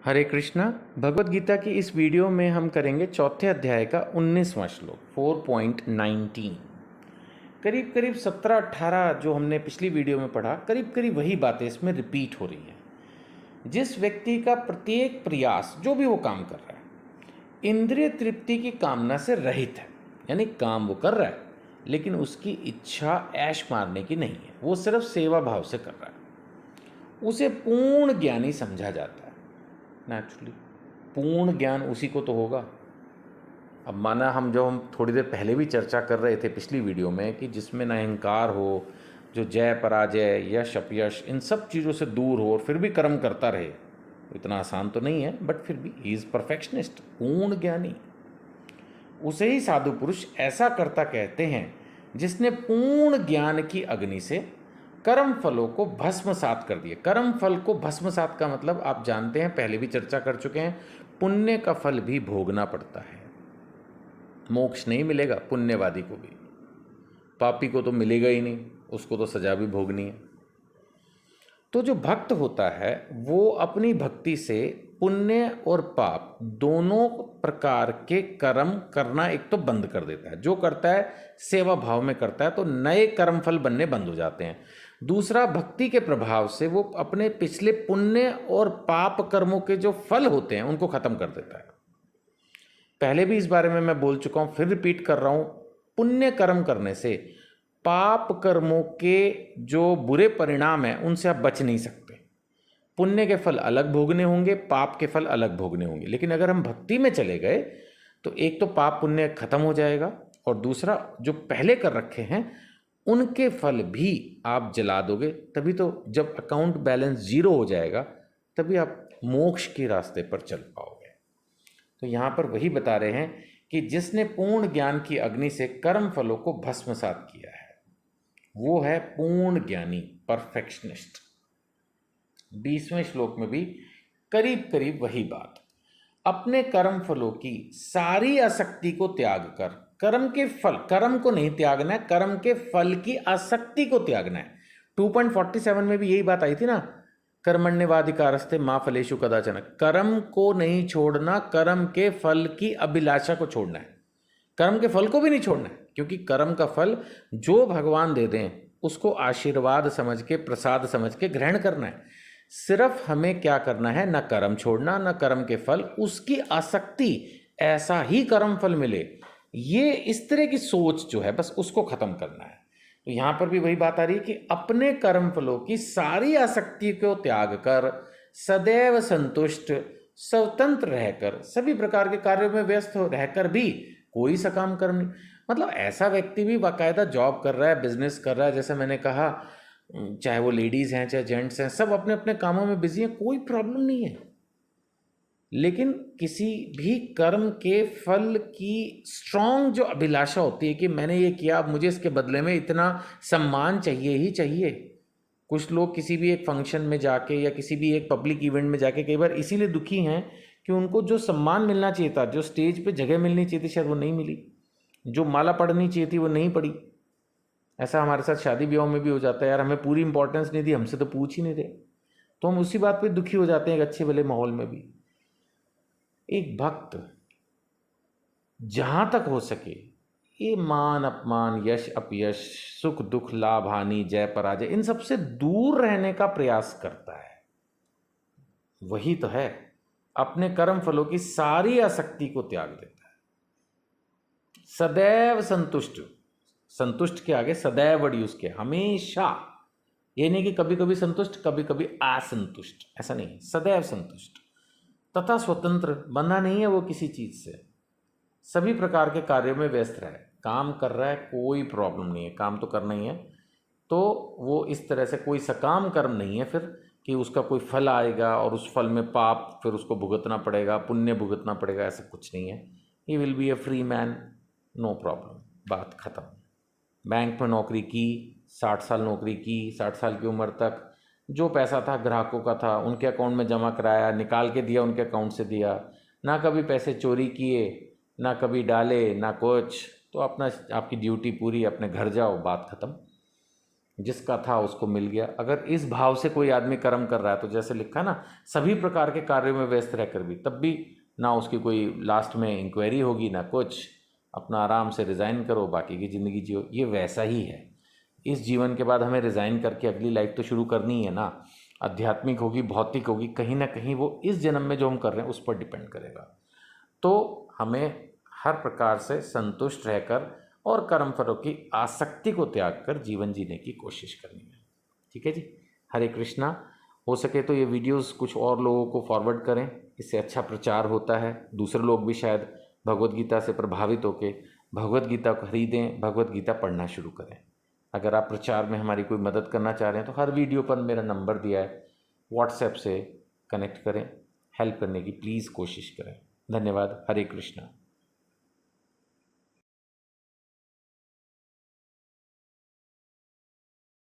हरे कृष्णा। भगवत गीता की इस वीडियो में हम करेंगे चौथे अध्याय का 19वां श्लोक 4.19। करीब करीब 17-18 जो हमने पिछली वीडियो में पढ़ा, करीब करीब वही बातें इसमें रिपीट हो रही हैं। जिस व्यक्ति का प्रत्येक प्रयास, जो भी वो काम कर रहा है, इंद्रिय तृप्ति की कामना से रहित है, यानी काम वो कर रहा है लेकिन उसकी इच्छा ऐश मारने की नहीं है, वो सिर्फ सेवा भाव से कर रहा है, उसे पूर्ण ज्ञानी समझा जाता है। नेचुरली पूर्ण ज्ञान उसी को तो होगा। अब माना हम थोड़ी देर पहले भी चर्चा कर रहे थे पिछली वीडियो में कि जिसमें न अहंकार हो, जो जय पराजय यश अपयश इन सब चीज़ों से दूर हो और फिर भी कर्म करता रहे, इतना आसान तो नहीं है, बट फिर भी ही इज़ परफेक्शनिस्ट, पूर्ण ज्ञानी। उसे ही साधु पुरुष ऐसा करता कहते हैं जिसने पूर्ण ज्ञान की अग्नि से कर्म फलों को भस्मसात कर दिए। कर्म फल को भस्मसात का मतलब आप जानते हैं, पहले भी चर्चा कर चुके हैं, पुण्य का फल भी भोगना पड़ता है। मोक्ष नहीं मिलेगा पुण्यवादी को भी, पापी को तो मिलेगा ही नहीं, उसको तो सजा भी भोगनी है। तो जो भक्त होता है वो अपनी भक्ति से पुण्य और पाप दोनों प्रकार के कर्म करना एक तो बंद कर देता है। जो करता है सेवा भाव में करता है तो नए कर्म फल बनने बंद हो जाते हैं। दूसरा, भक्ति के प्रभाव से वो अपने पिछले पुण्य और पाप कर्मों के जो फल होते हैं उनको खत्म कर देता है। पहले भी इस बारे में मैं बोल चुका हूं, फिर रिपीट कर रहा हूं। पुण्य कर्म करने से पाप कर्मों के जो बुरे परिणाम हैं उनसे आप बच नहीं सकते। पुण्य के फल अलग भोगने होंगे, पाप के फल अलग भोगने होंगे। लेकिन अगर हम भक्ति में चले गए तो एक तो पाप पुण्य खत्म हो जाएगा और दूसरा जो पहले कर रखे हैं उनके फल भी आप जला दोगे। तभी तो जब अकाउंट बैलेंस जीरो हो जाएगा तभी आप मोक्ष के रास्ते पर चल पाओगे। तो यहाँ पर वही बता रहे हैं कि जिसने पूर्ण ज्ञान की अग्नि से कर्म फलों को भस्मसात किया है वो है पूर्ण ज्ञानी, परफेक्शनिस्ट। 20वें श्लोक में भी करीब करीब वही बात। अपने कर्म फलों की सारी आसक्ति को त्याग कर, कर्म के फल, कर्म को नहीं त्यागना है, कर्म के फल की आसक्ति को त्यागना है। 2.47 में भी यही बात आई थी ना, कर्मण्यवाधिकारस्ते मां फलेषु कदाचन। कर्म को नहीं छोड़ना, कर्म के फल की अभिलाषा को छोड़ना है। कर्म के फल को भी नहीं छोड़ना है, क्योंकि कर्म का फल जो भगवान दे दें उसको आशीर्वाद समझ के, प्रसाद समझ के ग्रहण करना है। सिर्फ हमें क्या करना है, ना कर्म छोड़ना ना कर्म के फल, उसकी आसक्ति, ऐसा ही कर्म फल मिले, ये इस तरह की सोच जो है बस उसको खत्म करना है। तो यहां पर भी वही बात आ रही है कि अपने कर्म फलों की सारी आसक्ति को त्याग कर सदैव संतुष्ट, स्वतंत्र रहकर, सभी प्रकार के कार्यों में व्यस्त हो रहकर भी कोई सकाम कर्म नहीं। मतलब ऐसा व्यक्ति भी बाकायदा जॉब कर रहा है, बिजनेस कर रहा है, जैसे मैंने कहा, चाहे वो लेडीज हैं चाहे जेंट्स हैं, सब अपने अपने कामों में बिजी हैं, कोई प्रॉब्लम नहीं है। लेकिन किसी भी कर्म के फल की स्ट्रांग जो अभिलाषा होती है कि मैंने ये किया, अब मुझे इसके बदले में इतना सम्मान चाहिए ही चाहिए। कुछ लोग किसी भी एक फंक्शन में जाके या किसी भी एक पब्लिक इवेंट में जाके कई बार इसीलिए दुखी हैं कि उनको जो सम्मान मिलना चाहिए था, जो स्टेज पे जगह मिलनी चाहिए थी, शायद वो नहीं मिली, जो माला पड़नी चाहिए थी वो नहीं पड़ी। ऐसा हमारे साथ शादी ब्याह में भी हो जाता है, यार हमें पूरी इंपॉर्टेंस नहीं दी, हमसे तो पूछ ही नहीं रहे, तो हम उसी बात पे दुखी हो जाते हैं एक अच्छे भले माहौल में भी। एक भक्त जहां तक हो सके ये मान अपमान, यश अपयश, सुख दुख, लाभ हानि, जय पराजय, इन सबसे दूर रहने का प्रयास करता है। वही तो है, अपने कर्म फलों की सारी आसक्ति को त्याग देता है, सदैव संतुष्ट। संतुष्ट के आगे सदैव वर्ड यूज किया, हमेशा। ये नहीं कि कभी कभी संतुष्ट कभी कभी असंतुष्ट, ऐसा नहीं, सदैव संतुष्ट तथा स्वतंत्र। बंधा नहीं है वो किसी चीज से, सभी प्रकार के कार्यों में व्यस्त रहे। काम कर रहा है, कोई प्रॉब्लम नहीं है, काम तो करना ही है। तो वो इस तरह से कोई सकाम कर्म नहीं है फिर कि उसका कोई फल आएगा और उस फल में पाप फिर उसको भुगतना पड़ेगा, पुण्य भुगतना पड़ेगा, ऐसा कुछ नहीं है। He will be a free man, no problem, बात खत्म। बैंक में नौकरी की, 60 साल नौकरी की, 60 साल की उम्र तक जो पैसा था ग्राहकों का था, उनके अकाउंट में जमा कराया, निकाल के दिया, उनके अकाउंट से दिया, ना कभी पैसे चोरी किए, ना कभी डाले, ना कुछ। तो अपना, आपकी ड्यूटी पूरी, अपने घर जाओ, बात खत्म। जिसका था उसको मिल गया। अगर इस भाव से कोई आदमी कर्म कर रहा है तो जैसे लिखा ना, सभी प्रकार के कार्यों में व्यस्त रहकर भी, तब भी ना उसकी कोई लास्ट में इंक्वायरी होगी ना कुछ, अपना आराम से रिज़ाइन करो, बाकी की ज़िंदगी जियो, ये वैसा ही है। इस जीवन के बाद हमें रिज़ाइन करके अगली लाइफ तो शुरू करनी ही है ना, आध्यात्मिक होगी, भौतिक होगी, कहीं ना कहीं वो इस जन्म में जो हम कर रहे हैं उस पर डिपेंड करेगा। तो हमें हर प्रकार से संतुष्ट रहकर और कर्म फलों की आसक्ति को त्याग कर जीवन जीने की कोशिश करनी है। ठीक है जी, हरे कृष्णा। हो सके तो ये वीडियोस कुछ और लोगों को फॉरवर्ड करें, इससे अच्छा प्रचार होता है, दूसरे लोग भी शायद भगवत गीता से प्रभावित होकर भगवत गीता को खरीदें, भगवत गीता पढ़ना शुरू करें। अगर आप प्रचार में हमारी कोई मदद करना चाह रहे हैं तो हर वीडियो पर मेरा नंबर दिया है, व्हाट्सएप से कनेक्ट करें, हेल्प करने की प्लीज़ कोशिश करें। धन्यवाद। हरे कृष्णा।